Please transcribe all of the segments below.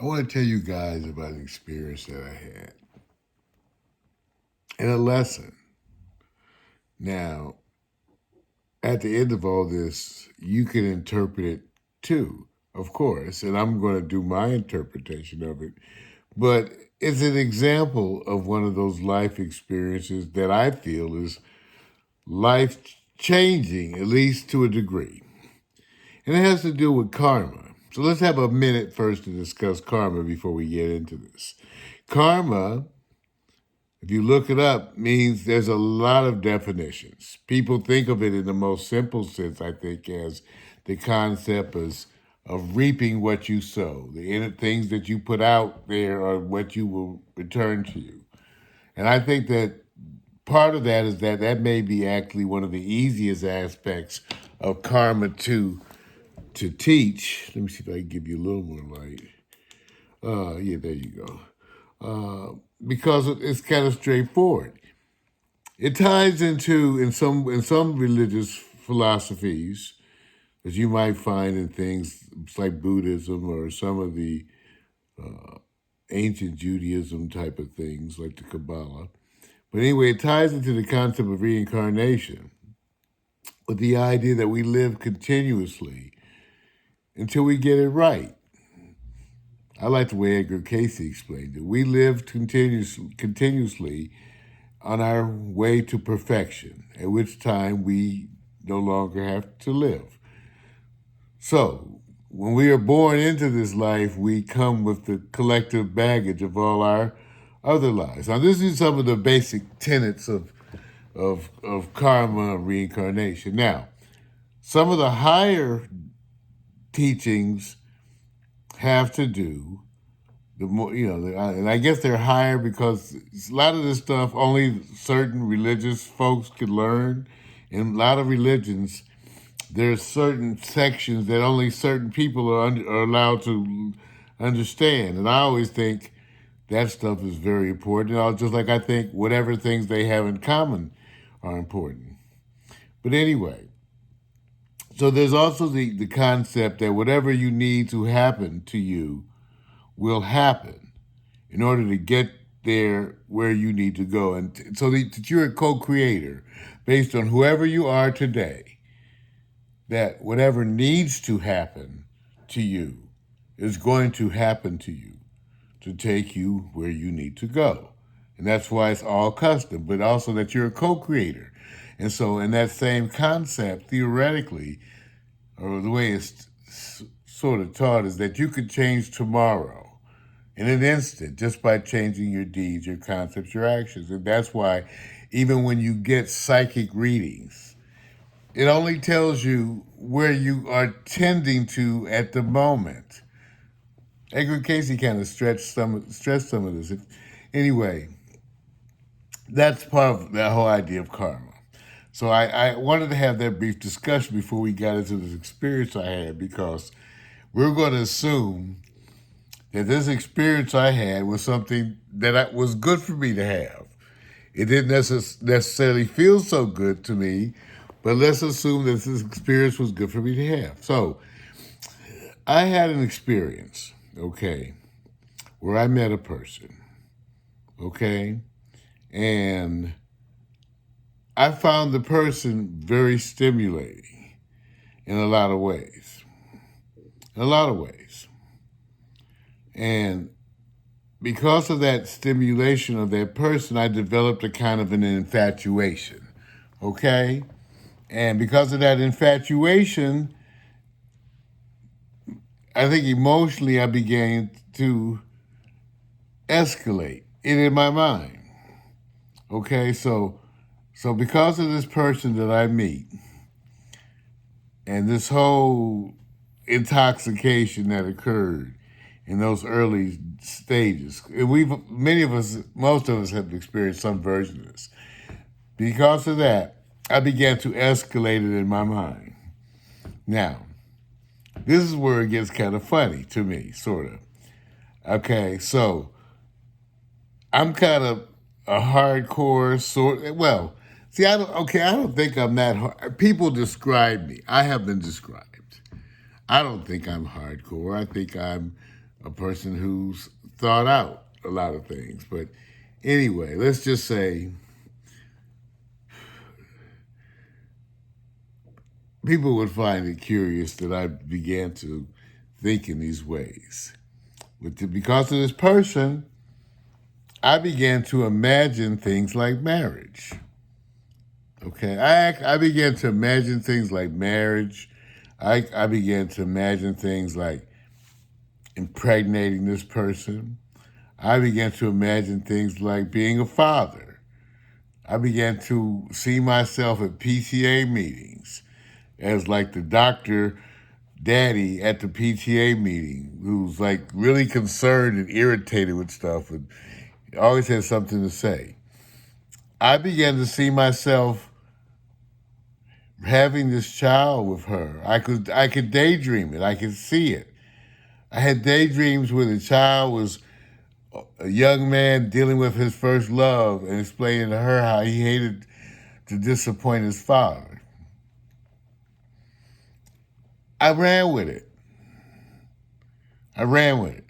I want to tell you guys about an experience that I had and a lesson. Now, at the end of all this, you can interpret it too, of course, and I'm going to do my interpretation of it. But it's an example of one of those life experiences that I feel is life changing, at least to a degree. And it has to do with karma. So let's have a minute first to discuss karma before we get into this. Karma, if you look it up, means there's a lot of definitions. People think of it in the most simple sense, I think, as the concept of reaping what you sow. The inner things that you put out there are what you will return to you. And I think that part of that is that may be actually one of the easiest aspects of karma to teach. Let me see if I can give you a little more light. Yeah, there you go. Because it's kind of straightforward. It ties into in some religious philosophies, as you might find in things like Buddhism or some of the ancient Judaism type of things like the Kabbalah. But anyway, it ties into the concept of reincarnation with the idea that we live continuously until we get it right. I like the way Edgar Casey explained it. We live continuously on our way to perfection, at which time we no longer have to live. So, when we are born into this life, we come with the collective baggage of all our other lives. Now, this is some of the basic tenets of karma and reincarnation. Now, some of the higher teachings have to do the more and I guess they're higher because a lot of this stuff only certain religious folks could learn. In a lot of religions, there's certain sections that only certain people are allowed to understand, and I always think that stuff is very important. Just like I think whatever things they have in common are important. But anyway, so there's also the concept that whatever you need to happen to you will happen in order to get there where you need to go. And so that you're a co-creator based on whoever you are today, that whatever needs to happen to you is going to happen to you to take you where you need to go. And that's why it's all custom, but also that you're a co-creator. And so in that same concept, theoretically, or the way it's sort of taught, is that you could change tomorrow in an instant just by changing your deeds, your concepts, your actions. And that's why even when you get psychic readings, it only tells you where you are tending to at the moment. Edgar Casey kind of stressed some of this. Anyway, that's part of that whole idea of karma. So I wanted to have that brief discussion before we got into this experience I had, because we're going to assume that this experience I had was something that was good for me to have. It didn't necessarily feel so good to me, but let's assume that this experience was good for me to have. So I had an experience, okay, where I met a person, okay, and I found the person very stimulating in a lot of ways. In a lot of ways. And because of that stimulation of that person, I developed a kind of an infatuation, okay? And because of that infatuation, I think emotionally I began to escalate it in my mind. Okay, so because of this person that I meet and this whole intoxication that occurred in those early stages, and most of us have experienced some version of this. Because of that, I began to escalate it in my mind. Now, this is where it gets kind of funny to me, sort of. Okay, so I'm kind of a hardcore sort. Well, see, I don't think I'm that hard. People describe me. I have been described. I don't think I'm hardcore. I think I'm a person who's thought out a lot of things. But anyway, let's just say people would find it curious that I began to think in these ways. Because of this person, I began to imagine things like marriage. Okay, I began to imagine things like marriage. I began to imagine things like impregnating this person. I began to imagine things like being a father. I began to see myself at PTA meetings as like the doctor daddy at the PTA meeting who's like really concerned and irritated with stuff and always has something to say. I began to see myself having this child with her. I could daydream it. I could see it. I had daydreams where the child was a young man dealing with his first love and explaining to her how he hated to disappoint his father. I ran with it. I ran with it.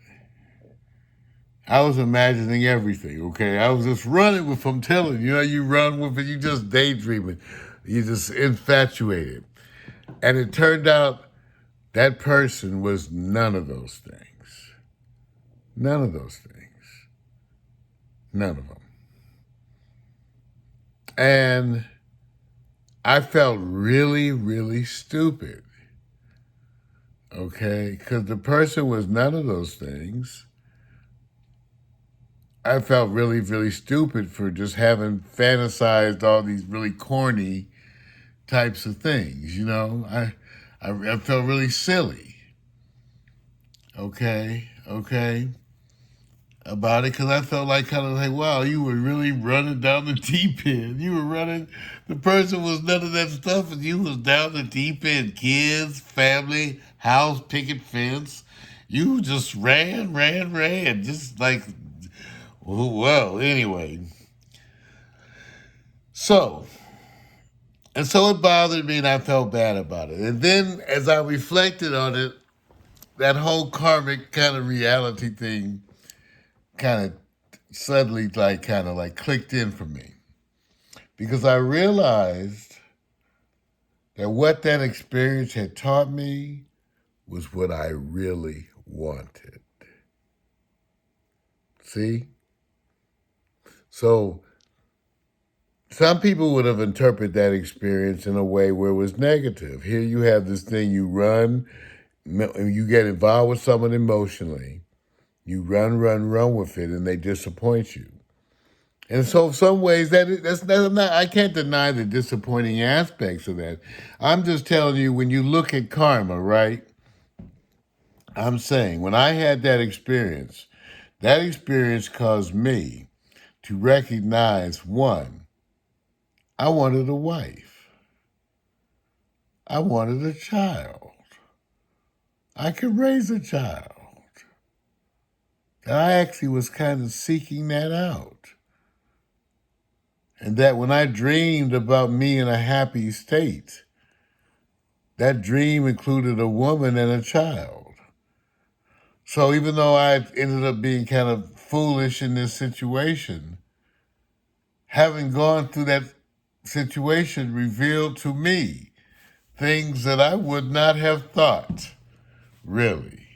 I was imagining everything, okay? I was just running with, I'm telling you, you run with it, you just daydreaming. You just infatuated. And it turned out that person was none of those things. None of those things. None of them. And I felt really, really stupid. Okay? Because the person was none of those things. I felt really, really stupid for just having fantasized all these really corny types of things, I felt really silly. Okay, about it because I felt like kind of like, wow, you were really running down the deep end. You were running, the person was none of that stuff and you was down the deep end. Kids, family, house, picket fence. You just ran. Just like, well, anyway. So it bothered me and I felt bad about it. And then as I reflected on it, that whole karmic kind of reality thing kind of suddenly kind of clicked in for me. Because I realized that what that experience had taught me was what I really wanted. See? So some people would have interpreted that experience in a way where it was negative. Here you have this thing, you run, you get involved with someone emotionally, you run with it, and they disappoint you. And so, in some ways, that's not. I can't deny the disappointing aspects of that. I'm just telling you, when you look at karma, right? I'm saying when I had that experience caused me to recognize one, I wanted a wife. I wanted a child. I could raise a child. And I actually was kind of seeking that out. And that when I dreamed about me in a happy state, that dream included a woman and a child. So even though I ended up being kind of foolish in this situation, having gone through that situation revealed to me things that I would not have thought, really,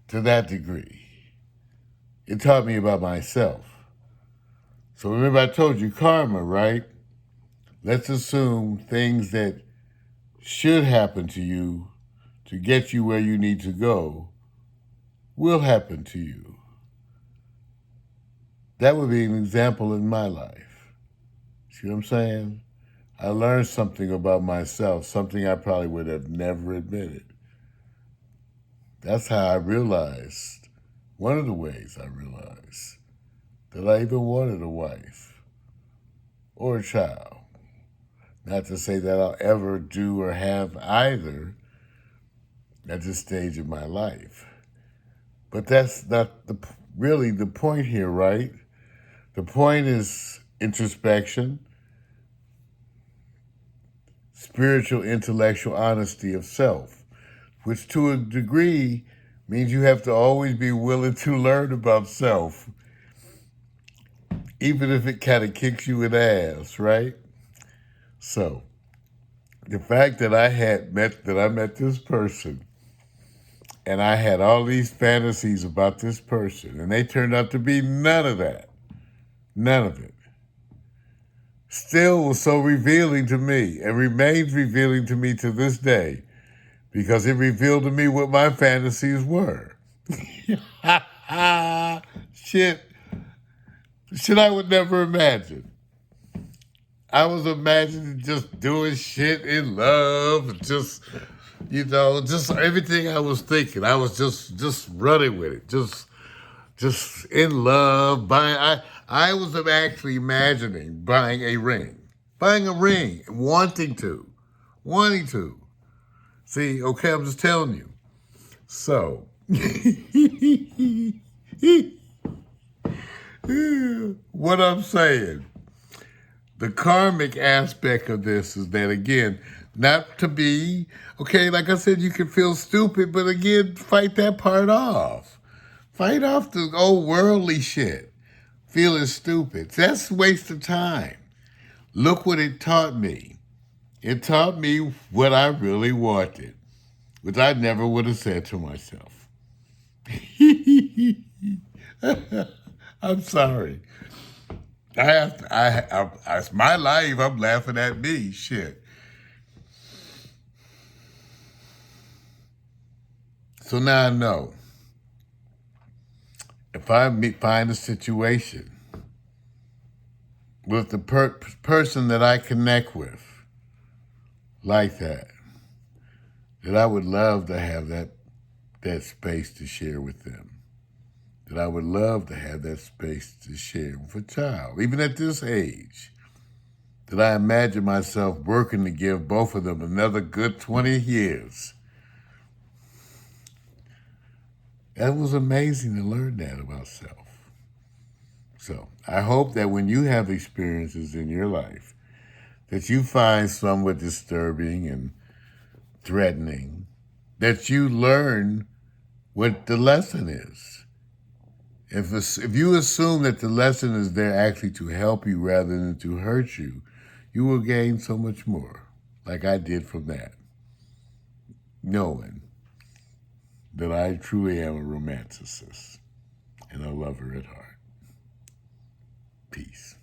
to that degree. It taught me about myself. So remember I told you karma, right? Let's assume things that should happen to you to get you where you need to go will happen to you. That would be an example in my life. See what I'm saying? I learned something about myself, something I probably would have never admitted. That's how I realized, one of the ways I realized, that I even wanted a wife or a child. Not to say that I'll ever do or have either at this stage of my life. But that's not really the point here, right? The point is introspection, spiritual, intellectual honesty of self, which to a degree means you have to always be willing to learn about self, even if it kind of kicks you in the ass, right? So the fact that I met this person and I had all these fantasies about this person, and they turned out to be none of that. None of it. Still was so revealing to me and remains revealing to me to this day because it revealed to me what my fantasies were. Shit. Shit I would never imagine. I was imagining just doing shit in love, just, just everything I was thinking. I was just running with it, just in love. I was actually imagining buying a ring, wanting to. See, okay, I'm just telling you. So, what I'm saying, the karmic aspect of this is that, again, not to be, okay, like I said, you can feel stupid, but again, fight that part off. Fight off the old worldly shit. Feeling stupid. That's a waste of time. Look what it taught me. It taught me what I really wanted, which I never would have said to myself. I'm sorry. It's my life. I'm laughing at me. Shit. So now I know. If I find a situation with the person that I connect with like that I would love to have that space to share with them. That I would love to have that space to share with a child, even at this age. That I imagine myself working to give both of them another good 20 years. That was amazing to learn that about self. So I hope that when you have experiences in your life that you find somewhat disturbing and threatening, that you learn what the lesson is. If you assume that the lesson is there actually to help you rather than to hurt you, you will gain so much more, like I did from that, knowing that I truly am a romanticist and a lover at heart. Peace.